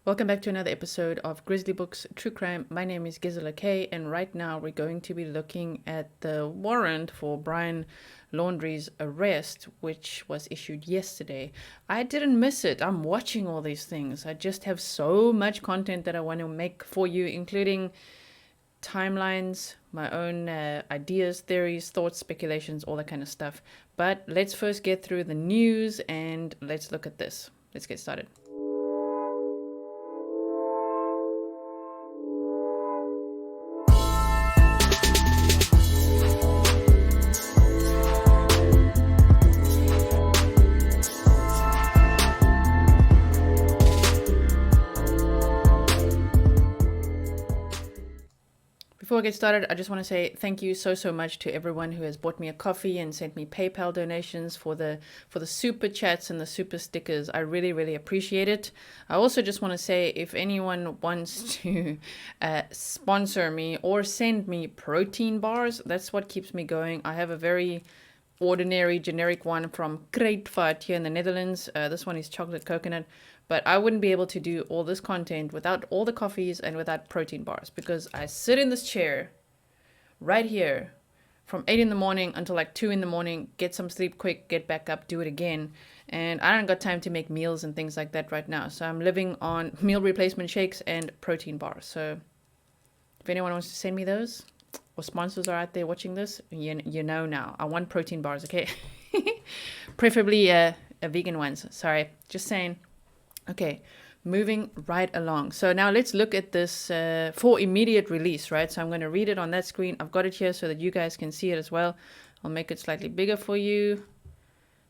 Welcome back to another episode of Grizzly Books True Crime. My name is Gisela K, and right now we're going to be looking at the warrant for Brian Laundrie's arrest, which was issued yesterday. I didn't miss it. I'm watching all these things. I just have so much content that I want to make for you, including timelines, my own ideas, theories, thoughts, speculations, all that kind of stuff. But let's first get through the news and let's look at this. Let's get started. Before I get started, I just want to say thank you so much to everyone who has bought me a coffee and sent me PayPal donations for the super chats and the super stickers. I really appreciate it. I also just want to say if anyone wants to sponsor me or send me protein bars, that's what keeps me going. I have a very ordinary generic one from Kruidvat here in the Netherlands. This one is chocolate coconut. But I wouldn't be able to do all this content without all the coffees and without protein bars, because I sit in this chair right here from 8 in the morning until like 2 in the morning, get some sleep quick, get back up, do it again. And I don't got time to make meals and things like that right now. So I'm living on meal replacement shakes and protein bars. So if anyone wants to send me those, or sponsors are out there watching this, you know now. I want protein bars, okay? Preferably vegan ones. Sorry, just saying. Okay, moving right along. So now let's look at this for immediate release, right? So I'm going to read it on that screen. I've got it here so that you guys can see it as well. I'll make it slightly bigger for you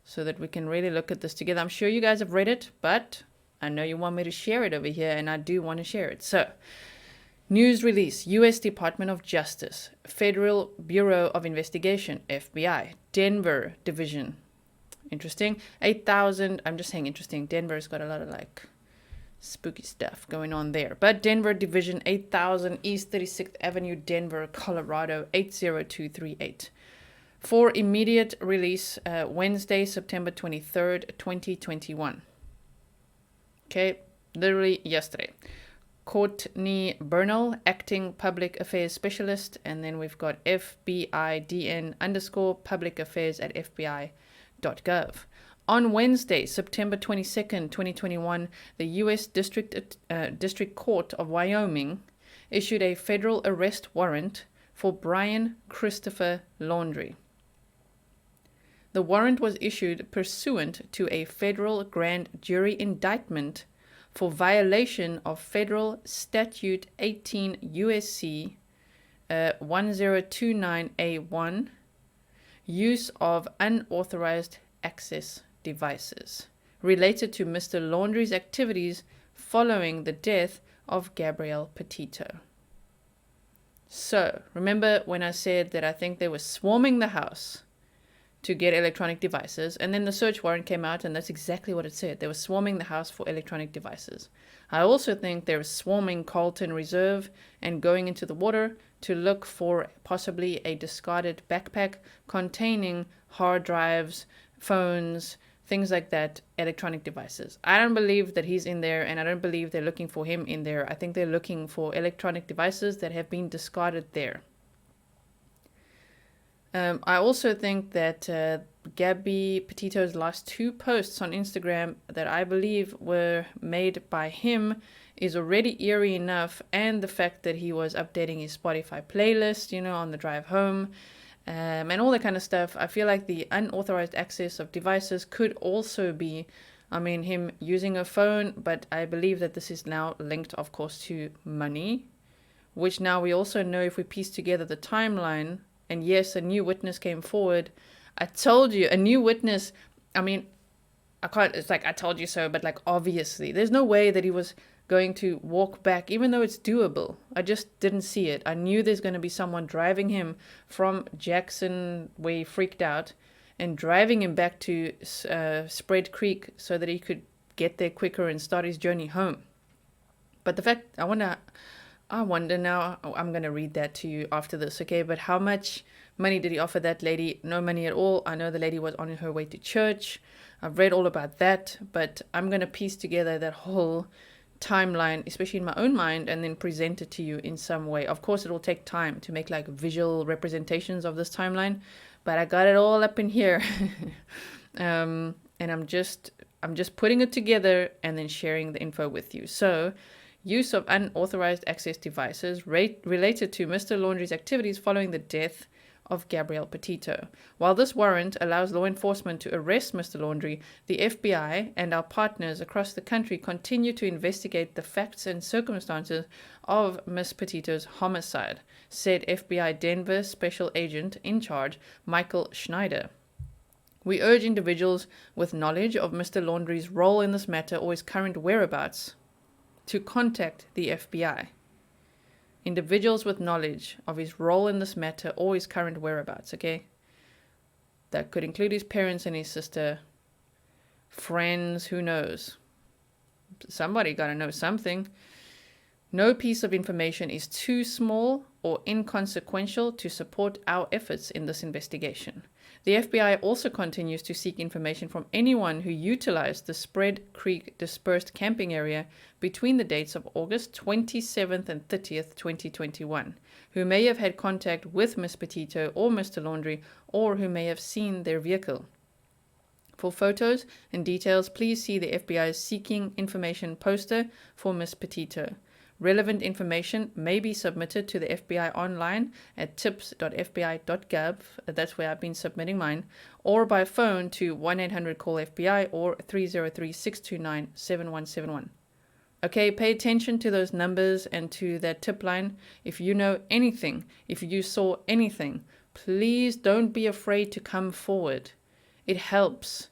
so that we can really look at this together. I'm sure you guys have read it, but I know you want me to share it over here, and I do want to share it. So, news release, U.S. Department of Justice, Federal Bureau of Investigation, FBI, Denver Division. Interesting. 8,000. I'm just saying interesting. Denver's got a lot of like spooky stuff going on there. But Denver Division 8000 East 36th Avenue, Denver, Colorado 80238. For immediate release, Wednesday, September 23rd, 2021. Okay, literally yesterday. Courtney Bernal, Acting Public Affairs Specialist. And then we've got FBIDN_Public Affairs at FBI.gov. On Wednesday, September 22nd, 2021, the U.S. District Court of Wyoming issued a federal arrest warrant for Brian Christopher Laundrie. The warrant was issued pursuant to a federal grand jury indictment for violation of Federal Statute 18 U.S.C. 1029A1, use of unauthorized access devices, related to Mr. Laundrie's activities following the death of Gabrielle Petito. So, remember when I said that I think they were swarming the house to get electronic devices, and then the search warrant came out, and that's exactly what it said. They were swarming the house for electronic devices. I also think they were swarming Carlton Reserve and going into the water to look for possibly a discarded backpack containing hard drives, phones, things like that, electronic devices. I don't believe that he's in there, and I don't believe they're looking for him in there. I think they're looking for electronic devices that have been discarded there. I also think that Gabby Petito's last 2 posts on Instagram that I believe were made by him is already eerie enough, and the fact that he was updating his Spotify playlist, on the drive home, and all that kind of stuff. I feel like the unauthorized access of devices could also be, him using a phone, but I believe that this is now linked, of course, to money, which now we also know if we piece together the timeline. And yes, a new witness came forward. I told you, a new witness, it's like I told you so, but like obviously, there's no way that he was going to walk back, even though it's doable. I just didn't see it. I knew there's going to be someone driving him from Jackson, where he freaked out, and driving him back to Spread Creek so that he could get there quicker and start his journey home. But the fact, I wonder now, I'm going to read that to you after this, okay? But how much money did he offer that lady? No money at all. I know the lady was on her way to church. I've read all about that, but I'm going to piece together that whole timeline, especially in my own mind, and then present it to you in some way. Of course, it will take time to make like visual representations of this timeline, but I got it all up in here. And I'm just putting it together and then sharing the info with you. So, use of unauthorized access devices related to Mr. Laundrie's activities following the death of Gabrielle Petito. While this warrant allows law enforcement to arrest Mr. Laundrie, the FBI and our partners across the country continue to investigate the facts and circumstances of Ms. Petito's homicide, said FBI Denver Special Agent in charge Michael Schneider. We urge individuals with knowledge of Mr. Laundrie's role in this matter or his current whereabouts to contact the FBI. Individuals with knowledge of his role in this matter or his current whereabouts, okay? That could include his parents and his sister, friends, who knows? Somebody got to know something. No piece of information is too small or inconsequential to support our efforts in this investigation. The FBI also continues to seek information from anyone who utilized the Spread Creek dispersed camping area between the dates of August 27th and 30th, 2021, who may have had contact with Ms. Petito or Mr. Laundrie, or who may have seen their vehicle. For photos and details, please see the FBI's Seeking Information poster for Ms. Petito. Relevant information may be submitted to the FBI online at tips.fbi.gov, that's where I've been submitting mine, or by phone to 1-800-CALL-FBI or 303-629-7171. Okay, pay attention to those numbers and to that tip line. If you know anything, if you saw anything, please don't be afraid to come forward. It helps.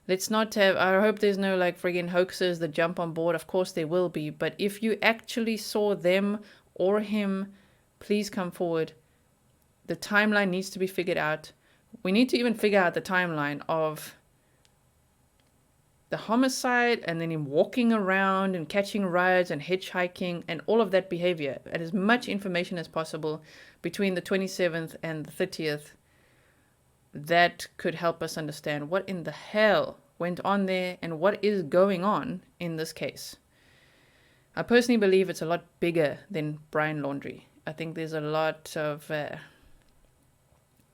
Let's not have, I hope there's no like friggin' hoaxers that jump on board. Of course there will be. But if you actually saw them or him, please come forward. The timeline needs to be figured out. We need to even figure out the timeline of the homicide and then him walking around and catching rides and hitchhiking and all of that behavior. And as much information as possible between the 27th and the 30th. That could help us understand what in the hell went on there and what is going on in this case. I personally believe it's a lot bigger than Brian Laundrie. I think there's a lot of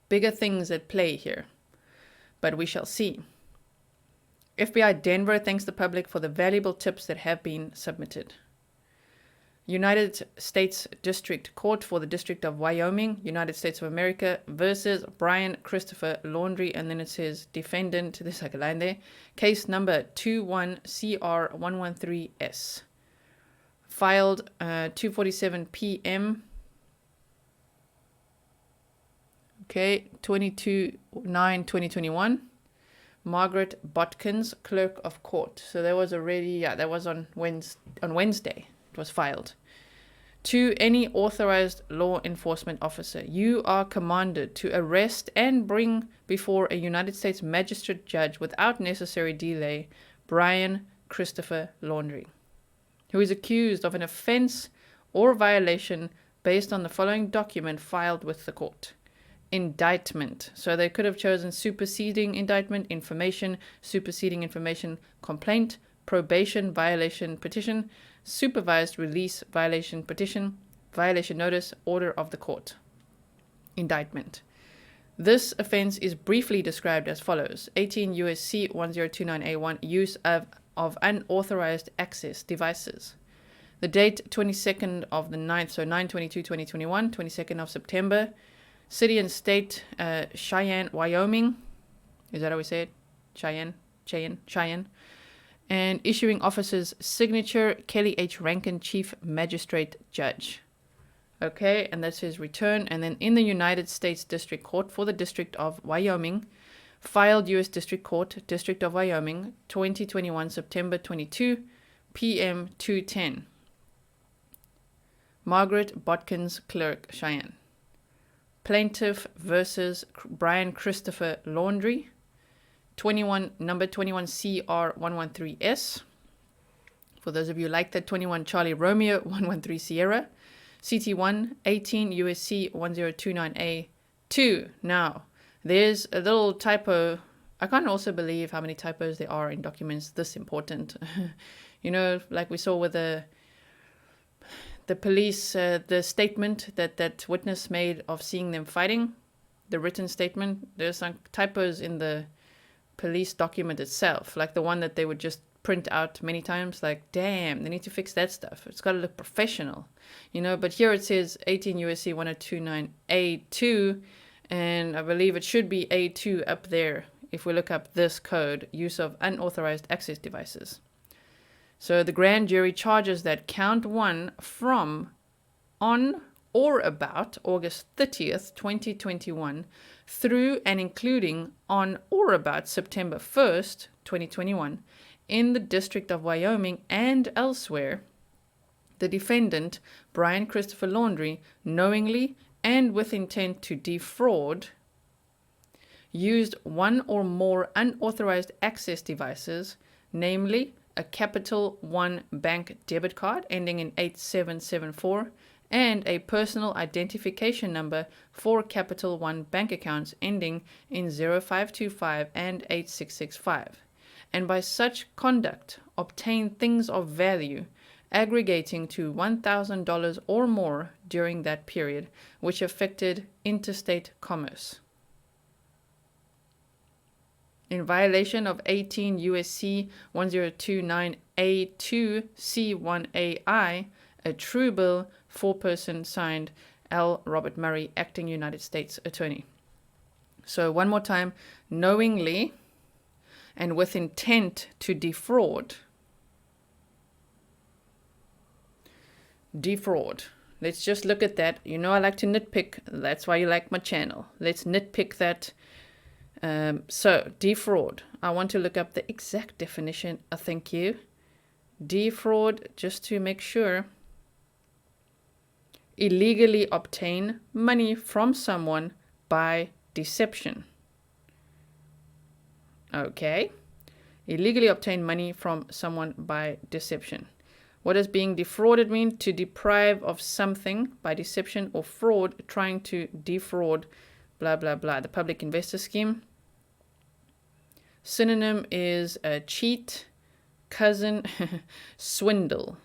bigger things at play here, but we shall see. FBI Denver thanks the public for the valuable tips that have been submitted. United States District Court for the District of Wyoming, United States of America versus Brian Christopher Laundrie, and then it says defendant, there's like a line there, case number 21CR113S. Filed 2:47 p.m. Okay, 22/9/2021. Margaret Botkins, clerk of court. So that was already, that was on Wednesday. It was filed. To any authorized law enforcement officer, you are commanded to arrest and bring before a United States magistrate judge without necessary delay Brian Christopher Laundrie, who is accused of an offense or violation based on the following document filed with the court. Indictment. So they could have chosen superseding indictment, information, superseding information, complaint, probation violation petition, supervised release violation petition, violation notice, order of the court. Indictment. This offense is briefly described as follows. 18 U.S.C. 1029A1, use of unauthorized access devices. The date, 22nd of the 9th, so 9/22/2021, 22nd of September. City and state, Cheyenne, Wyoming. Is that how we say it? Cheyenne. And issuing officer's signature, Kelly H. Rankin, Chief Magistrate Judge. Okay, and that's his return. And then in the United States District Court for the District of Wyoming, filed U.S. District Court, District of Wyoming, 2021, September 22, p.m. 2:10. Margaret Botkins, Clerk, Cheyenne. Plaintiff versus Brian Christopher Laundrie, number 21CR113S. For those of you like that, 21 Charlie Romeo 113 Sierra. CT1 18 USC 1029A2. Now, there's a little typo. I can't also believe how many typos there are in documents this important. You know, like we saw with the police, the statement that witness made of seeing them fighting, the written statement, there's some typos in the police document itself, like the one that they would just print out many times. Like, damn, they need to fix that stuff. It's got to look professional, you know. But here it says 18 USC 1029A2, and I believe it should be A2 up there if we look up this code, use of unauthorized access devices. So the grand jury charges that count 1 from on or about August 30th, 2021 through and including on or about September 1st, 2021 in the District of Wyoming and elsewhere, the defendant, Brian Christopher Laundrie, knowingly and with intent to defraud, used one or more unauthorized access devices, namely a Capital One bank debit card ending in 8774 and a personal identification number for Capital One bank accounts ending in 0525 and 8665, and by such conduct obtain things of value aggregating to $1,000 or more during that period, which affected interstate commerce. In violation of 18 USC 1029A2 C1AI, a true bill, foreperson signed L. Robert Murray, acting United States Attorney. So one more time, knowingly and with intent to defraud. Defraud. Let's just look at that. You know I like to nitpick. That's why you like my channel. Let's nitpick that. So, defraud. I want to look up the exact definition. Thank you. Defraud, just to make sure. Illegally obtain money from someone by deception. Okay. Illegally obtain money from someone by deception. What does being defrauded mean? To deprive of something by deception or fraud, trying to defraud, blah, blah, blah. The public investor scheme. Synonym is cheat, cousin, swindle.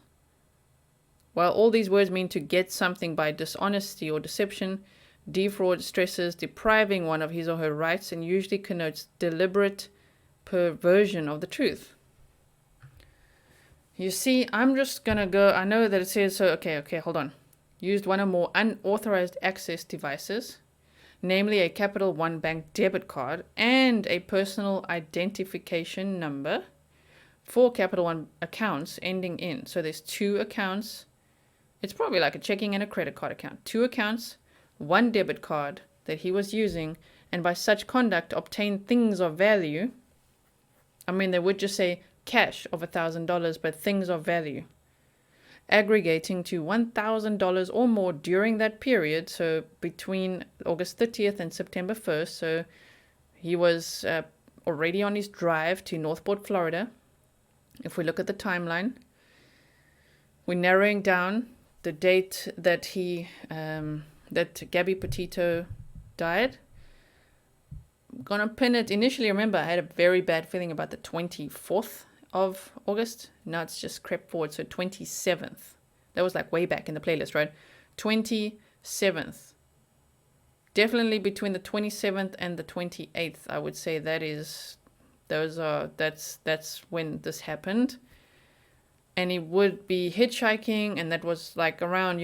While all these words mean to get something by dishonesty or deception, defraud stresses depriving one of his or her rights and usually connotes deliberate perversion of the truth. You see, I'm just going to go, I know that it says, so, okay, hold on. Used one or more unauthorized access devices, namely a Capital One bank debit card and a personal identification number for Capital One accounts ending in. So there's 2 accounts. It's probably like a checking and a credit card account. 2 accounts, 1 debit card that he was using, and by such conduct obtain things of value. I mean, they would just say cash of $1,000, but things of value, aggregating to $1,000 or more during that period, so between August 30th and September 1st. So he was already on his drive to Northport, Florida. If we look at the timeline, we're narrowing down the date that that Gabby Petito died. I'm gonna pin it. Initially, remember, I had a very bad feeling about the 24th of August. Now it's just crept forward. So 27th. That was like way back in the playlist, right? 27th. Definitely between the 27th and the 28th, I would say that's when this happened. And he would be hitchhiking, and that was like around,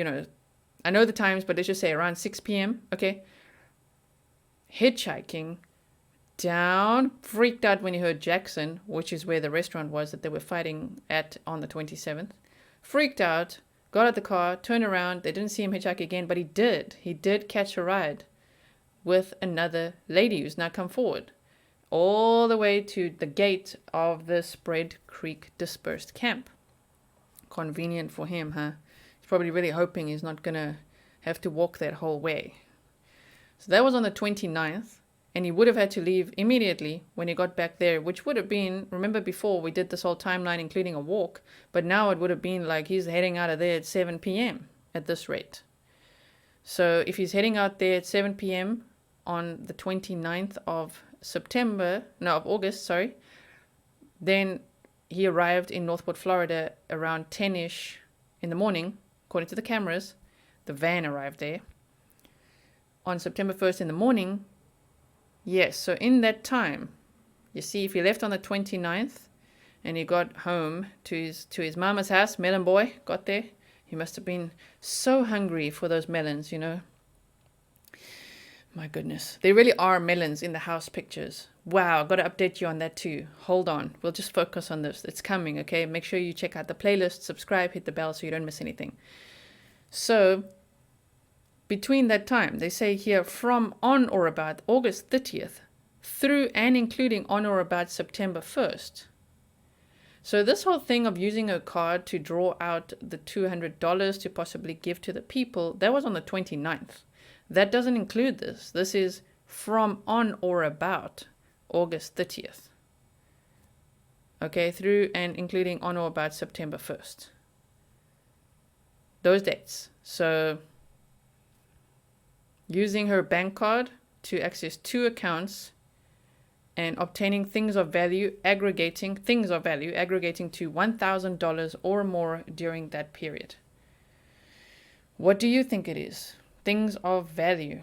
I know the times, but let's just say around 6 p.m. Okay. Hitchhiking down, freaked out when he heard Jackson, which is where the restaurant was that they were fighting at on the 27th. Freaked out, got out the car, turned around. They didn't see him hitchhike again, but he did catch a ride with another lady who's now come forward all the way to the gate of the Spread Creek dispersed camp. Convenient for him, huh? He's probably really hoping he's not going to have to walk that whole way. So that was on the 29th. And he would have had to leave immediately when he got back there, which would have been, remember before we did this whole timeline, including a walk, but now it would have been like he's heading out of there at 7 p.m. at this rate. So if he's heading out there at 7 p.m. on the 29th of August, then he arrived in Northport, Florida around 10-ish in the morning, according to the cameras. The van arrived there on September 1st in the morning. Yes, so in that time, you see, if he left on the 29th and he got home to his mama's house, melon boy got there, he must have been so hungry for those melons, you know. My goodness. There really are melons in the house pictures. Wow, got to update you on that too. Hold on. We'll just focus on this. It's coming, okay? Make sure you check out the playlist, subscribe, hit the bell so you don't miss anything. So, between that time, they say here, from on or about August 30th through and including on or about September 1st. So this whole thing of using a card to draw out the $200 to possibly give to the people, that was on the 29th. That doesn't include this. This is from on or about August 30th. Okay, through and including on or about September 1st. Those dates. So, using her bank card to access 2 accounts and obtaining things of value, aggregating to $1,000 or more during that period. What do you think it is? Things of value.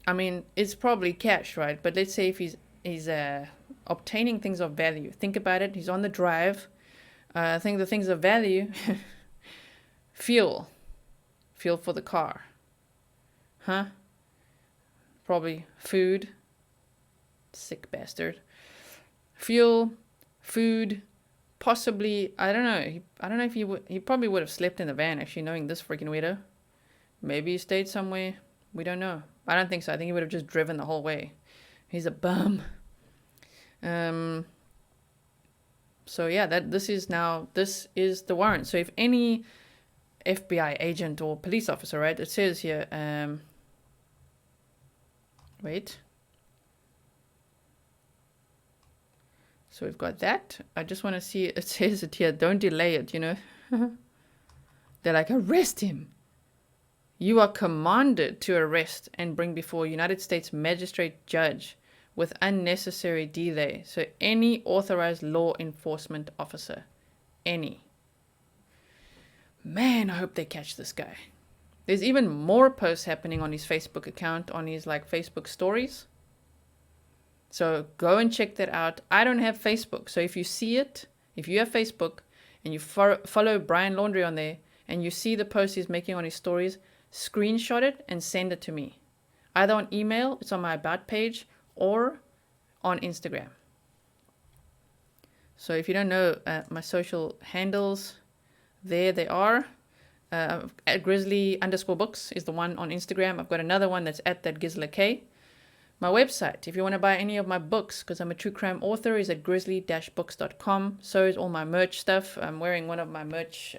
I mean, it's probably cash, right? But let's say if he's obtaining things of value. Think about it. He's on the drive. I think the things of value, fuel for the car. Huh? Probably food. Sick bastard. Fuel, food, possibly, I don't know. I don't know if he probably would have slept in the van, actually, knowing this freaking weirdo. Maybe he stayed somewhere. We don't know. I don't think so. I think he would have just driven the whole way. He's a bum. So yeah, this is the warrant. So if any FBI agent or police officer, right, it says here, wait. So we've got that. I just want to see, it says it here, don't delay it, you know. They're like, arrest him. You are commanded to arrest and bring before United States magistrate judge with unnecessary delay. So any authorized law enforcement officer. Any. Man, I hope they catch this guy. There's even more posts happening on his Facebook account, on his Facebook stories. So go and check that out. I don't have Facebook. So if you see it, if you have Facebook and you follow Brian Laundrie on there and you see the post he's making on his stories, screenshot it and send it to me. Either on email, it's on my About page, or on Instagram. So if you don't know my social handles, there they are. At Grizzly_books is the one on Instagram. I've got another one that's at that Gisela K. My website, if you want to buy any of my books, because I'm a true crime author, is at grizzly-books.com. So is all my merch stuff. I'm wearing one of my merch,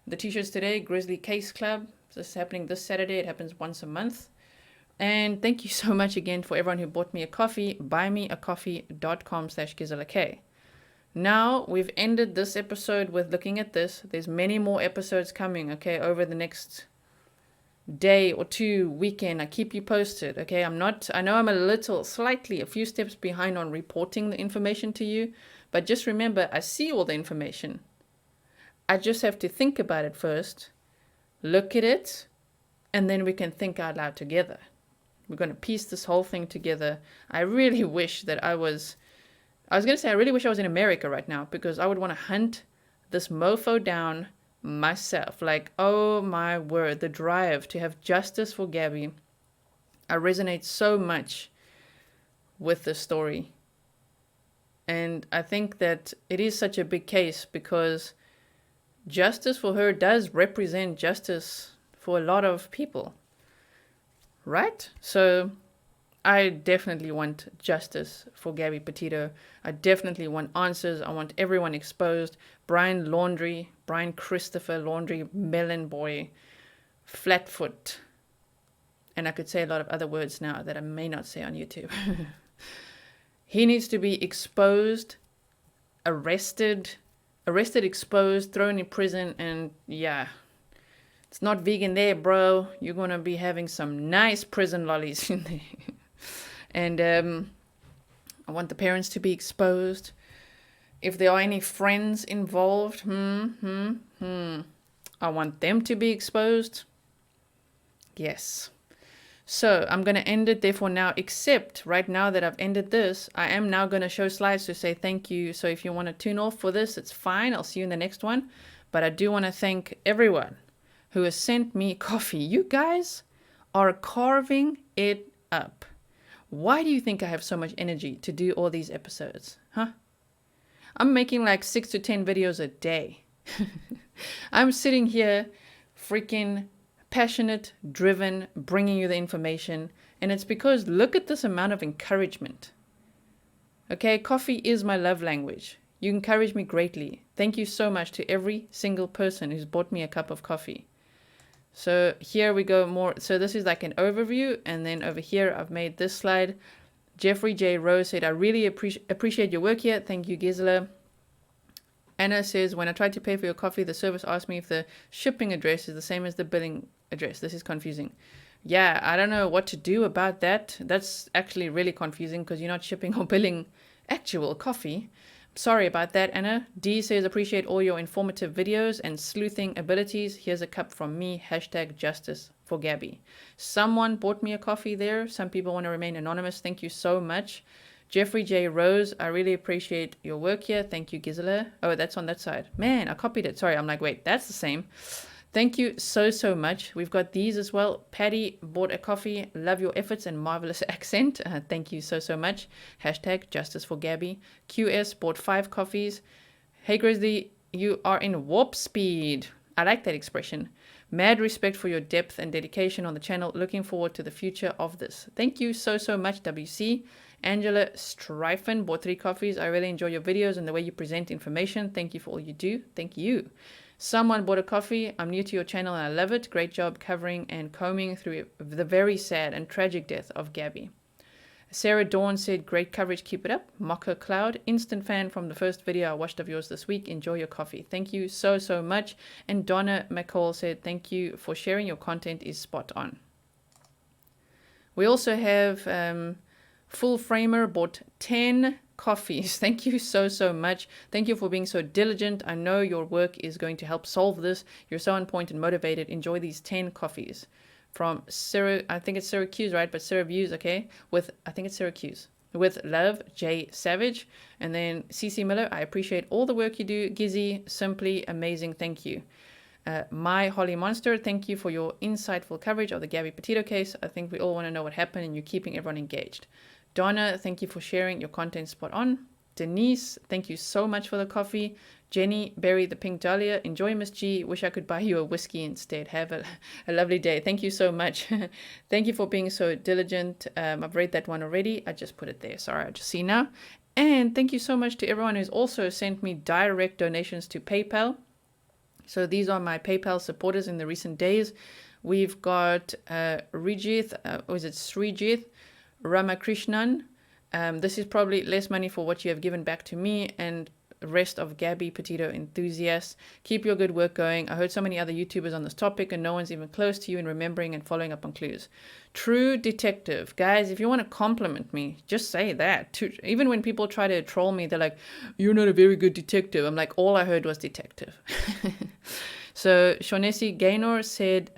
the t-shirts today, Grizzly Case Club. This is happening this Saturday. It happens once a month. And thank you so much again for everyone who bought me a coffee. buymeacoffee.com/Gisela K. Now, we've ended this episode with looking at this. There's many more episodes coming, okay, over the next day or two, weekend. I keep you posted, okay? I know I'm a few steps behind on reporting the information to you, but just remember, I see all the information. I just have to think about it first, look at it, and then we can think out loud together. We're going to piece this whole thing together. I really wish that I really wish I was in America right now, because I would want to hunt this mofo down myself. Like, oh my word, the drive to have justice for Gabby. I resonate so much with this story. And I think that it is such a big case because justice for her does represent justice for a lot of people. Right? So I definitely want justice for Gabby Petito. I definitely want answers. I want everyone exposed. Brian Laundrie, Brian Christopher Laundrie, Melon Boy, Flatfoot. And I could say a lot of other words now that I may not say on YouTube. He needs to be exposed, arrested, exposed, thrown in prison, and yeah. It's not vegan there, bro. You're going to be having some nice prison lollies in there. And I want the parents to be exposed. If there are any friends involved, I want them to be exposed. Yes. So I'm going to end it therefore now, except right now that I've ended this, I am now going to show slides to say thank you. So if you want to tune off for this, it's fine. I'll see you in the next one. But I do want to thank everyone who has sent me coffee. You guys are carving it up. Why do you think I have so much energy to do all these episodes? Huh? I'm making like 6 to 10 videos a day. I'm sitting here freaking passionate, driven, bringing you the information. And it's because look at this amount of encouragement. Okay, coffee is my love language. You encourage me greatly. Thank you so much to every single person who's bought me a cup of coffee. So here we go more. So this is like an overview. And then over here, I've made this slide. Jeffrey J. Rose said, I really appreciate your work here. Thank you, Gisela. Anna says, when I tried to pay for your coffee, the service asked me if the shipping address is the same as the billing address. This is confusing. Yeah, I don't know what to do about that. That's actually really confusing because you're not shipping or billing actual coffee. Sorry about that, Anna. D says, appreciate all your informative videos and sleuthing abilities. Here's a cup from me. #justice for Gabby. Someone bought me a coffee there. Some people want to remain anonymous. Thank you so much. Jeffrey J. Rose, I really appreciate your work here. Thank you, Gisela. Oh, that's on that side. Man, I copied it. Sorry, I'm like, wait, that's the same. Thank you so much. We've got these as well. Patty bought a coffee. Love your efforts and marvelous accent. Thank you so much. #justice for Gabby. QS bought 5 coffees. Hey, Grizzly, you are in warp speed. I like that expression. Mad respect for your depth and dedication on the channel. Looking forward to the future of this. Thank you so much, WC. Angela Stryfen bought 3 coffees. I really enjoy your videos and the way you present information. Thank you for all you do. Thank you. Someone bought a coffee. I'm new to your channel and I love it. Great job covering and combing through the very sad and tragic death of Gabby. Sarah Dawn said, great coverage, keep it up. Mocha Cloud, instant fan from the first video I watched of yours this week. Enjoy your coffee. Thank you so much. And Donna McCall said, thank you for sharing. Your content is spot on. We also have Full Framer bought 10 coffees. Thank you so much. Thank you for being so diligent. I know your work is going to help solve this. You're so on point and motivated. Enjoy these 10 coffees. From I think it's Syracuse, right? But Syracuse, okay? I think it's Syracuse. With love, J. Savage. And then CC Miller, I appreciate all the work you do. Gizzy, simply amazing. Thank you. My Holly Monster, thank you for your insightful coverage of the Gabby Petito case. I think we all want to know what happened and you're keeping everyone engaged. Donna, thank you for sharing your content spot on. Denise, thank you so much for the coffee. Jenny, Berry the Pink Dahlia, enjoy Miss G. Wish I could buy you a whiskey instead. Have a lovely day. Thank you so much. Thank you for being so diligent. I've read that one already. I just put it there. Sorry, I just see now. And thank you so much to everyone who's also sent me direct donations to PayPal. So these are my PayPal supporters in the recent days. We've got Srijith Ramakrishnan. This is probably less money for what you have given back to me and rest of Gabby Petito enthusiasts. Keep your good work going. I heard so many other YouTubers on this topic and no one's even close to you in remembering and following up on clues. True detective. Guys, if you want to compliment me, just say that. Even when people try to troll me, they're like, you're not a very good detective. I'm like, all I heard was detective. So Shaughnessy Gaynor said,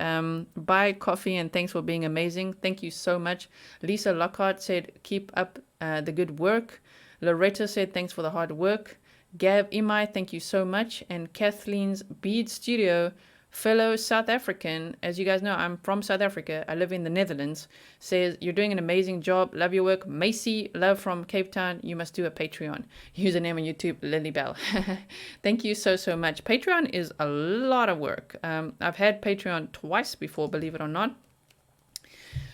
buy coffee and thanks for being amazing. Thank you so much. Lisa Lockhart said, keep up the good work. Loretta said, thanks for the hard work. Gav Imai, thank you so much. And Kathleen's Bead Studio, fellow South African, as you guys know, I'm from South Africa. I live in the Netherlands, says, you're doing an amazing job. Love your work. Macy, love from Cape Town. You must do a Patreon. Username on YouTube, Lilybell. Thank you so much. Patreon is a lot of work. I've had Patreon twice before, believe it or not.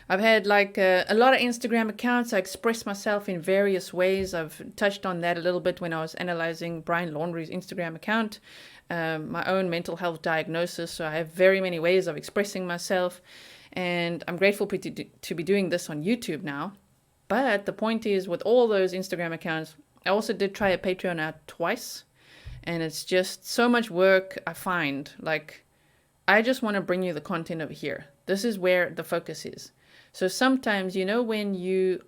I've had like a lot of Instagram accounts. I express myself in various ways. I've touched on that a little bit when I was analyzing Brian Laundrie's Instagram account, my own mental health diagnosis. So I have very many ways of expressing myself. And I'm grateful to be doing this on YouTube now. But the point is, with all those Instagram accounts, I also did try a Patreon out twice. And it's just so much work. I find, like, I just want to bring you the content over here. This is where the focus is. So sometimes, you know, when you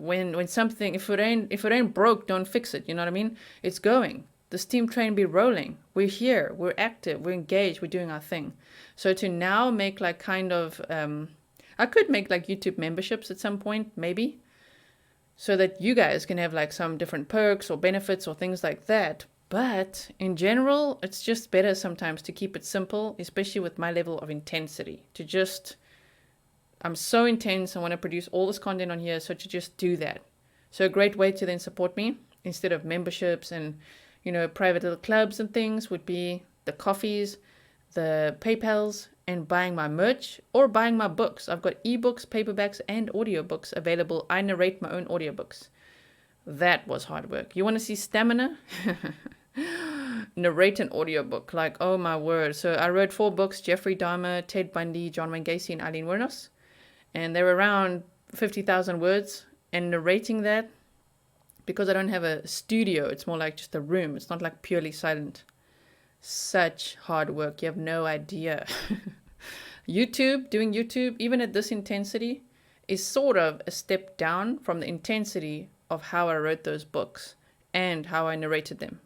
when something, if it ain't broke, don't fix it. You know what I mean? It's going. The steam train be rolling. We're here. We're active. We're engaged. We're doing our thing. So to now make like kind of, I could make like YouTube memberships at some point, maybe, so that you guys can have like some different perks or benefits or things like that. But in general, it's just better sometimes to keep it simple, especially with my level of intensity. To just, I'm so intense, I want to produce all this content on here, so to just do that. So a great way to then support me, instead of memberships and, you know, private little clubs and things, would be the coffees, the PayPals, and buying my merch or buying my books. I've got ebooks, paperbacks, and audiobooks available. I narrate my own audiobooks. That was hard work. You want to see stamina? Narrate an audiobook. Like, oh my word. So I wrote 4 books: Jeffrey Dahmer, Ted Bundy, John Wayne Gacy, and Eileen Wuornos. And they were around 50,000 words. And narrating that, because I don't have a studio, it's more like just a room. It's not like purely silent. Such hard work. You have no idea. Doing YouTube, even at this intensity, is sort of a step down from the intensity of how I wrote those books and how I narrated them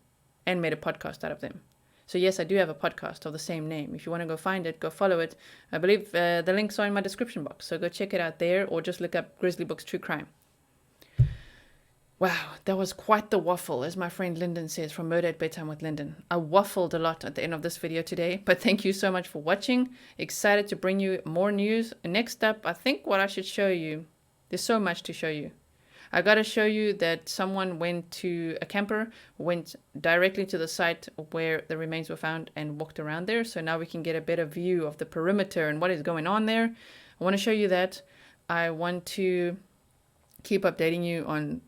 and made a podcast out of them. So yes, I do have a podcast of the same name. If you want to go find it, go follow it. I believe the links are in my description box. So go check it out there, or just look up Grizzly Books True Crime. Wow, that was quite the waffle, as my friend Lyndon says from Murder at Bedtime with Lyndon. I waffled a lot at the end of this video today, but thank you so much for watching. Excited to bring you more news. Next up, I think what I should show you, there's so much to show you. I got to show you that someone a camper went directly to the site where the remains were found and walked around there. So now we can get a better view of the perimeter and what is going on there. I want to show you that. I want to keep updating you on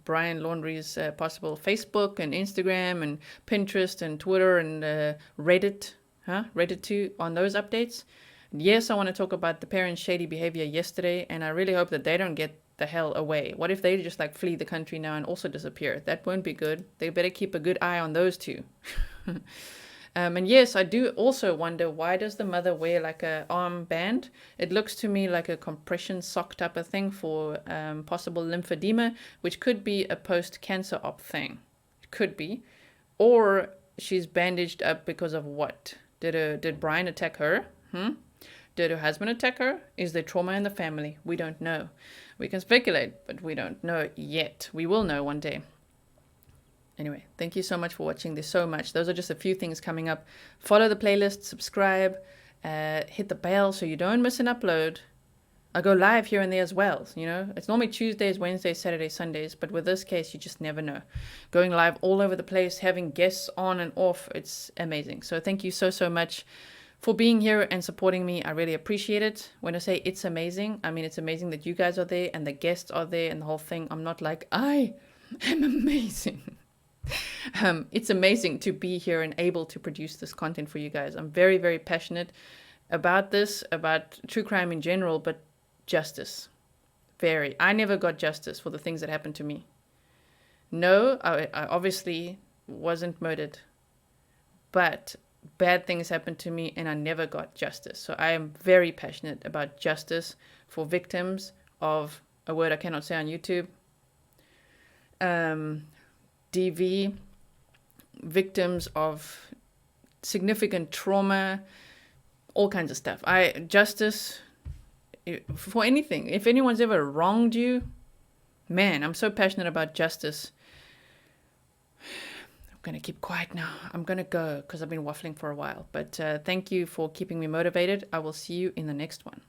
Brian Laundrie's possible Facebook and Instagram and Pinterest and Twitter and Reddit. Reddit too, on those updates. Yes, I want to talk about the parents' shady behavior yesterday, and I really hope that they don't get the hell away. What if they just like flee the country now and also disappear? That won't be good. They better keep a good eye on those two. And yes, I do also wonder, why does the mother wear like a armband? It looks to me like a compression sock type of thing for possible lymphedema, which could be a post-cancer op thing. It could be. Or she's bandaged up because of what? Did Brian attack her? Did her husband attack her? Is there trauma in the family? We don't know. We can speculate, but we don't know yet. We will know one day. Anyway, thank you so much for watching. There's so much. Those are just a few things coming up. Follow the playlist, subscribe, hit the bell so you don't miss an upload. I go live here and there as well. You know, it's normally Tuesdays, Wednesdays, Saturdays, Sundays, but with this case, you just never know. Going live all over the place, having guests on and off. It's amazing. So thank you so, so much for being here and supporting me. I really appreciate it. When I say it's amazing, I mean it's amazing that you guys are there and the guests are there and the whole thing. I'm not like, I am amazing. It's amazing to be here and able to produce this content for you guys. I'm very, very passionate about this, about true crime in general, but justice. Very. I never got justice for the things that happened to me. No, I obviously wasn't murdered, but bad things happened to me and I never got justice. So I am very passionate about justice for victims of a word I cannot say on YouTube. DV, victims of significant trauma, all kinds of stuff. Justice for anything. If anyone's ever wronged you, man, I'm so passionate about justice. I'm going to keep quiet now. I'm going to go because I've been waffling for a while. But thank you for keeping me motivated. I will see you in the next one.